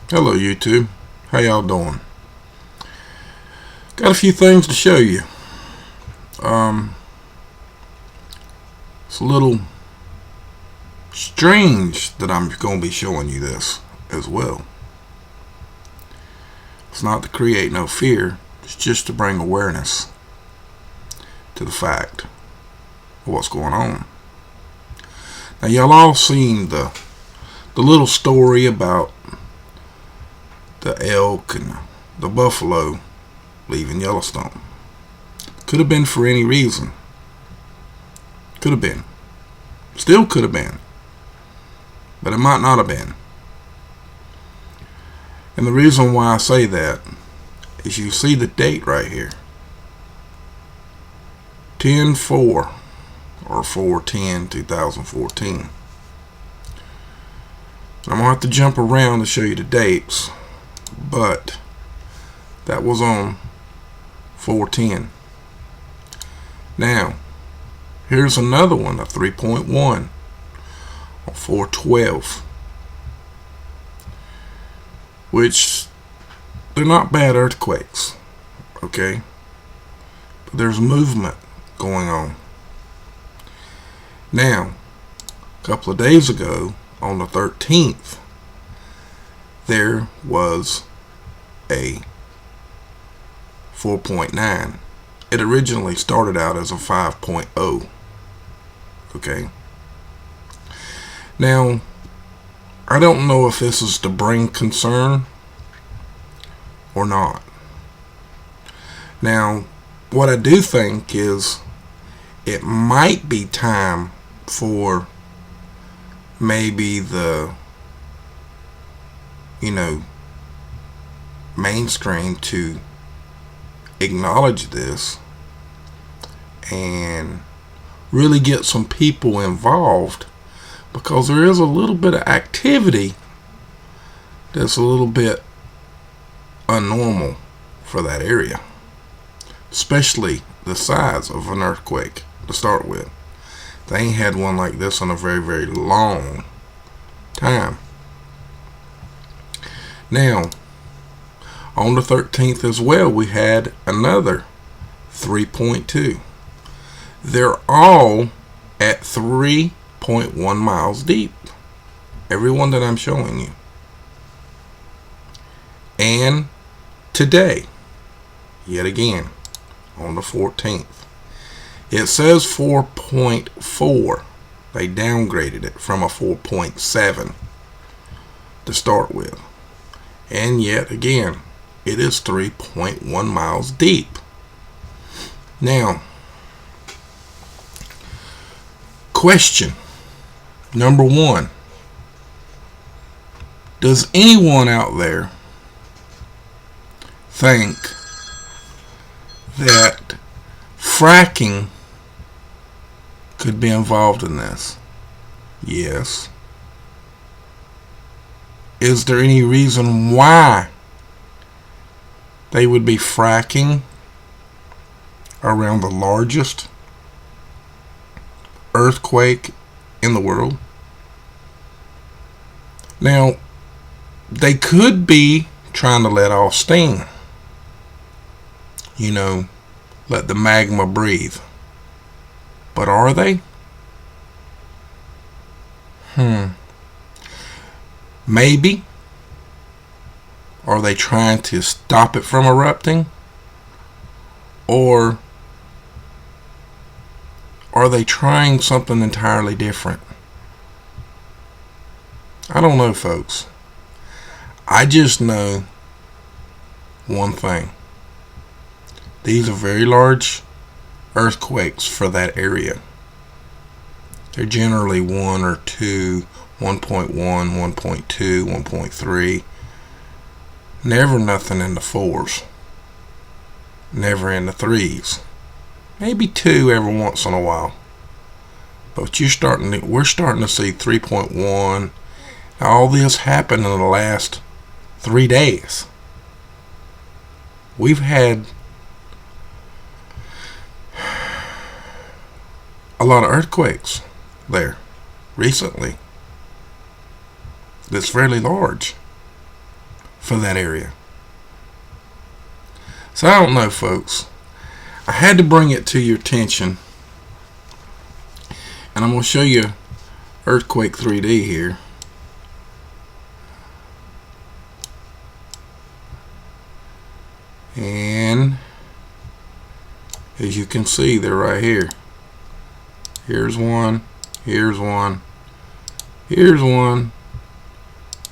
Hello YouTube, how y'all doing? Got a few things to show you. It's a little strange that I'm going to be showing you this as well. It's not to create no fear, it's just to bring awareness to the fact of what's going on. Now y'all all seen the little story about the elk and the buffalo leaving Yellowstone. Could have been for any reason. Could have been. Still could have been. But it might not have been. And the reason why I say that is you see the date right here. 10/4 or 4/10/2014. I'm going to have to jump around to show you the dates, but that was on 4/10. Now, here's another one, a 3.1 on 4/12, which they're not bad earthquakes, okay? But there's movement going on. Now, a couple of days ago, on the 13th, there was a 4.9. It originally started out as a 5.0. Okay. Now, I don't know if this is to bring concern or not. Now, what I do think is it might be time for maybe the mainstream to acknowledge this and really get some people involved, because there is a little bit of activity that's a little bit unnormal for that area, especially the size of an earthquake to start with. They ain't had one like this in a very, very long time. Now, on the 13th as well, we had another 3.2. They're all at 3.1 miles deep. Every one that I'm showing you. And today, yet again, on the 14th, it says 4.4. They downgraded it from a 4.7 to start with. And yet again, it is 3.1 miles deep. Now, question number one. Does anyone out there think that fracking could be involved in this? Yes. Is there any reason why they would be fracking around the largest earthquake in the world? Now, they could be trying to let off steam. Let the magma breathe. But are they? Maybe. Are they trying to stop it from erupting? Or are they trying something entirely different? I don't know, folks. I just know one thing. These are very large earthquakes for that area. They're generally 1 or 2, 1.1, 1.2, 1.3. Never nothing in the 4s. Never in the 3s. Maybe 2 every once in a while. But we're starting to see 3.1. All this happened in the last 3 days. We've had a lot of earthquakes there recently. That's fairly large. for that area. So I don't know, folks. I had to bring it to your attention, and I'm going to show you earthquake 3D here. And as you can see, they're right here. Here's one, here's one, here's one,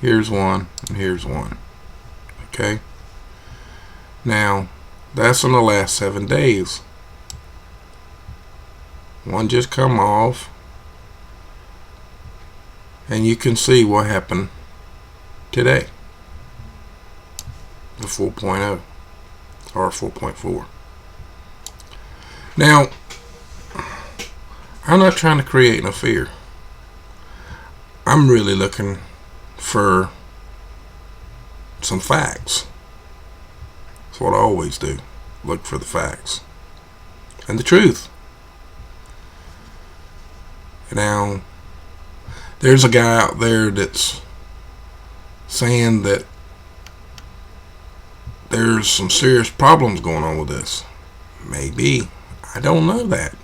here's one, and here's one. Okay? Now, that's in the last 7 days. One just come off, and you can see what happened today. The 4.0 or 4.4. Now, I'm not trying to create no fear. I'm really looking for some facts. That's what I always do. Look for the facts and the truth. Now, there's a guy out there that's saying that there's some serious problems going on with this. Maybe. I don't know that.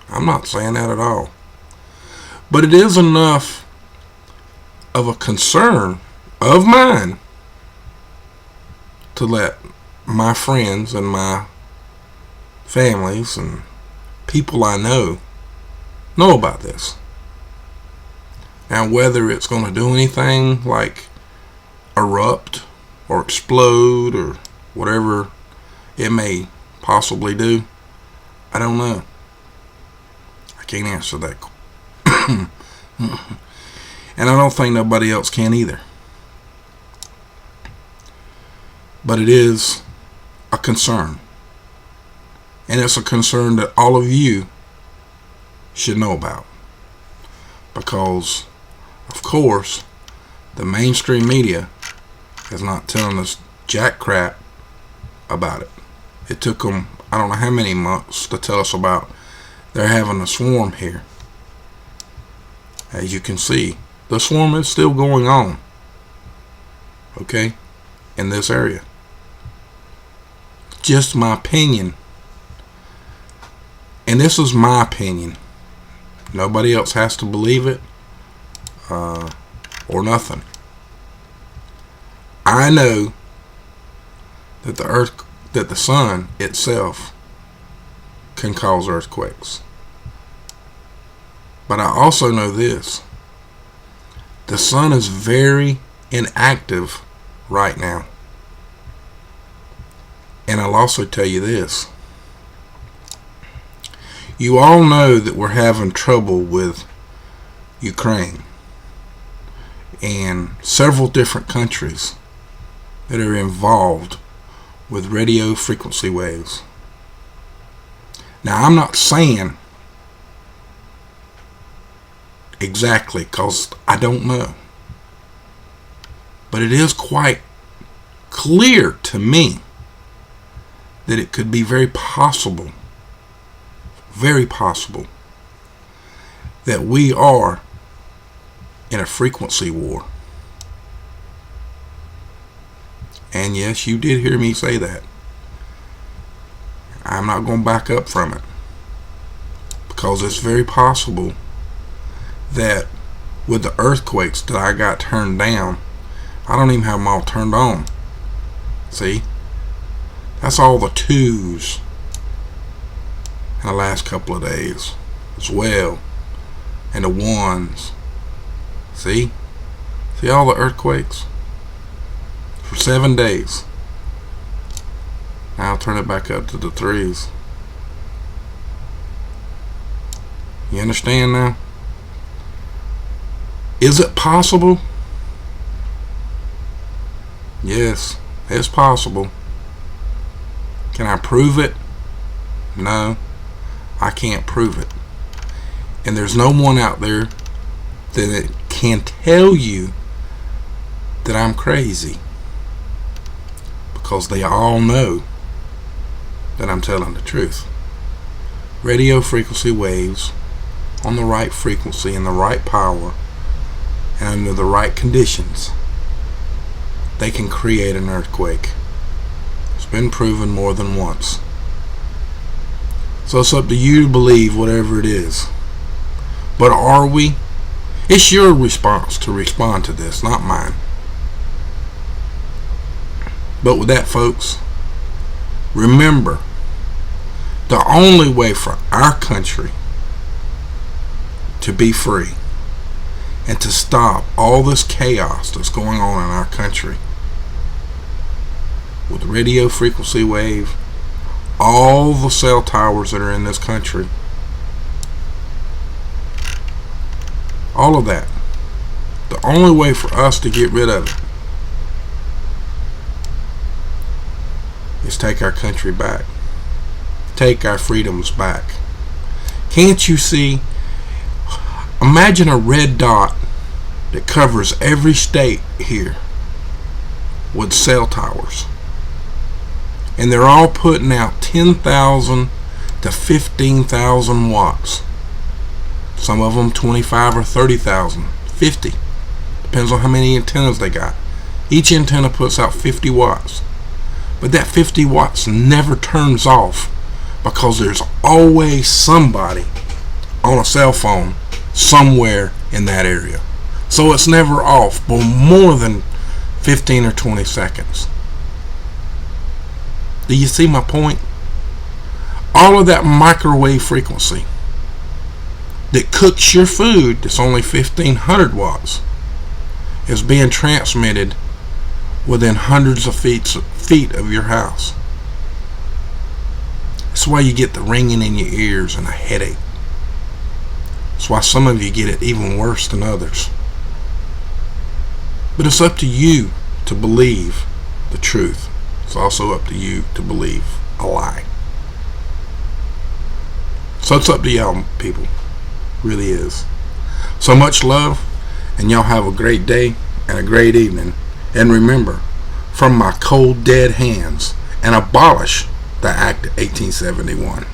I'm not saying that at all. But it is enough of a concern of mine to let my friends and my families and people I know about this. Now, whether it's going to do anything like erupt or explode or whatever it may possibly do, I don't know. I can't answer that. And I don't think nobody else can either. But it is a concern. And it's a concern that all of you should know about. Because, of course, the mainstream media is not telling us jack crap about it. It took them, I don't know how many months to tell us about they're having a swarm here. As you can see, the swarm is still going on. Okay? In this area. Just my opinion. And this is my opinion. Nobody else has to believe it. Or nothing. I know that the sun itself can cause earthquakes. But I also know this. The sun is very inactive right now. And I'll also tell you this. You all know that we're having trouble with Ukraine and several different countries that are involved with radio frequency waves. Now, I'm not saying exactly because I don't know. But it is quite clear to me that it could be very possible that we are in a frequency war. And yes, you did hear me say that. I'm not going to back up from it. Because it's very possible that with the earthquakes that I got turned down, I don't even have them all turned on. See? That's all the twos in the last couple of days as well. And the ones. See? See all the earthquakes? For 7 days. Now I'll turn it back up to the threes. You understand now? Is it possible? Yes, it's possible. Can I prove it? No, I can't prove it. And there's no one out there that can tell you that I'm crazy. Because they all know that I'm telling the truth. Radio frequency waves on the right frequency and the right power and under the right conditions they can create an earthquake. It's been proven more than once. So it's up to you to believe whatever it is. But are we? It's your response to respond to this, not mine. But with that, folks, remember, the only way for our country to be free and to stop all this chaos that's going on in our country with radio frequency wave, all the cell towers that are in this country, all of that, the only way for us to get rid of it is take our country back, take our freedoms back. Can't you see? Imagine a red dot that covers every state here with cell towers, and they're all putting out 10,000 to 15,000 watts. Some of them 25 or 30,000, 50. Depends on how many antennas they got. Each antenna puts out 50 watts. But that 50 watts never turns off because there's always somebody on a cell phone somewhere in that area. So it's never off for more than 15 or 20 seconds. Do you see my point? All of that microwave frequency that cooks your food that's only 1500 watts is being transmitted within hundreds of feet of your house. That's why you get the ringing in your ears and a headache. That's why some of you get it even worse than others. But it's up to you to believe the truth. It's also up to you to believe a lie. So it's up to y'all, people. Really is. So much love, and y'all have a great day and a great evening. And remember, from my cold dead hands, and abolish the Act of 1871.